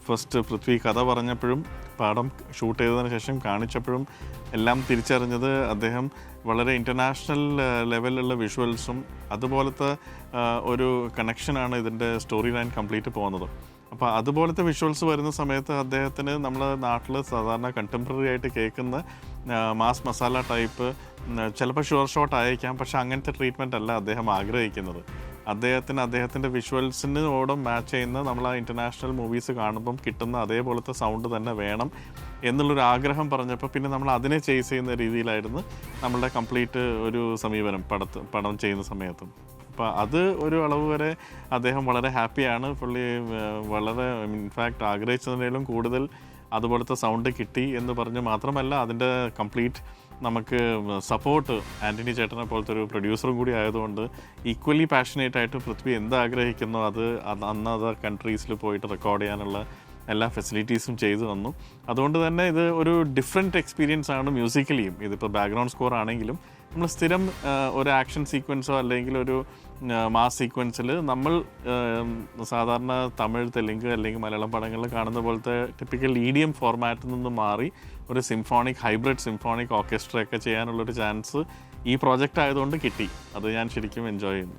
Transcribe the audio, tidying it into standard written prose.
First Prithvi കഥ പറഞ്ഞപ്പോഴും പാഠം ഷൂട്ട് ചെയ്തതിന് ശേഷം കാണിച്ചപ്പോഴും എല്ലാം തിരിച്ചറിഞ്ഞത് അദ്ദേഹം വളരെ ഇൻ്റർനാഷണൽ ലെവലിലുള്ള വിഷ്വൽസും അതുപോലത്തെ ഒരു കണക്ഷനാണ് ഇതിൻ്റെ സ്റ്റോറി ലൈൻ കംപ്ലീറ്റ് പോകുന്നത്. അപ്പോൾ അതുപോലത്തെ വിഷ്വൽസ് വരുന്ന സമയത്ത് അദ്ദേഹത്തിന് നമ്മുടെ നാട്ടിൽ സാധാരണ കണ്ടംപററി ആയിട്ട് കേൾക്കുന്ന മാസ് മസാല ടൈപ്പ് ചിലപ്പോൾ ഷുവർ ഷോട്ട് ആയേക്കാം, പക്ഷേ അങ്ങനത്തെ ട്രീറ്റ്മെൻ്റ് അല്ല അദ്ദേഹം ആഗ്രഹിക്കുന്നത്. അദ്ദേഹത്തിൻ്റെ വിഷ്വൽസിനോടും മാച്ച് ചെയ്യുന്ന നമ്മൾ ആ ഇൻ്റർനാഷണൽ മൂവീസ് കാണുമ്പം കിട്ടുന്ന അതേപോലത്തെ സൗണ്ട് തന്നെ വേണം എന്നുള്ളൊരു ആഗ്രഹം പറഞ്ഞപ്പോൾ പിന്നെ നമ്മൾ അതിനെ ചേസ് ചെയ്യുന്ന രീതിയിലായിരുന്നു നമ്മളുടെ കംപ്ലീറ്റ് ഒരു സമീപനം പടം ചെയ്യുന്ന സമയത്തും. അപ്പോൾ അത് ഒരു അളവ് വരെ അദ്ദേഹം വളരെ ഹാപ്പിയാണ്. പുള്ളി വളരെ ഇൻഫാക്റ്റ് ആഗ്രഹിച്ചതിനേലും കൂടുതൽ അതുപോലത്തെ സൗണ്ട് കിട്ടി എന്ന് പറഞ്ഞ് മാത്രമല്ല അതിൻ്റെ കംപ്ലീറ്റ് നമുക്ക് സപ്പോർട്ട് ആൻ്റണി ചേട്ടനെ പോലത്തെ ഒരു പ്രൊഡ്യൂസറും കൂടി ആയതുകൊണ്ട് ഈക്വലി പാഷനേറ്റ് ആയിട്ട് പൃഥ്വി എന്താഗ്രഹിക്കുന്നോ അത് അന്ന് കൺട്രീസിൽ പോയിട്ട് റെക്കോർഡ് ചെയ്യാനുള്ള എല്ലാ ഫെസിലിറ്റീസും ചെയ്തു തന്നു. അതുകൊണ്ട് തന്നെ ഇത് ഒരു ഡിഫറെൻറ്റ് എക്സ്പീരിയൻസ് ആണ് മ്യൂസിക്കലിയും. ഇതിപ്പോൾ ബാക്ക്ഗ്രൗണ്ട് സ്കോർ ആണെങ്കിലും നമ്മൾ സ്ഥിരം ഒരു ആക്ഷൻ സീക്വൻസോ അല്ലെങ്കിൽ ഒരു മാസ് സീക്വൻസിൽ നമ്മൾ സാധാരണ തമിഴ്, തെലുങ്ക് അല്ലെങ്കിൽ മലയാളം പടങ്ങളിൽ കാണുന്ന പോലത്തെ ടിപ്പിക്കൽ EDM ഫോർമാറ്റിൽ നിന്ന് മാറി ഒരു ഹൈബ്രിഡ് സിംഫോണിക് ഓർക്കസ്ട്രയൊക്കെ ചെയ്യാനുള്ളൊരു ചാൻസ് ഈ പ്രോജക്റ്റ് ആയതുകൊണ്ട് കിട്ടി. അത് ഞാൻ ശരിക്കും എൻജോയ് ചെയ്യുന്നു.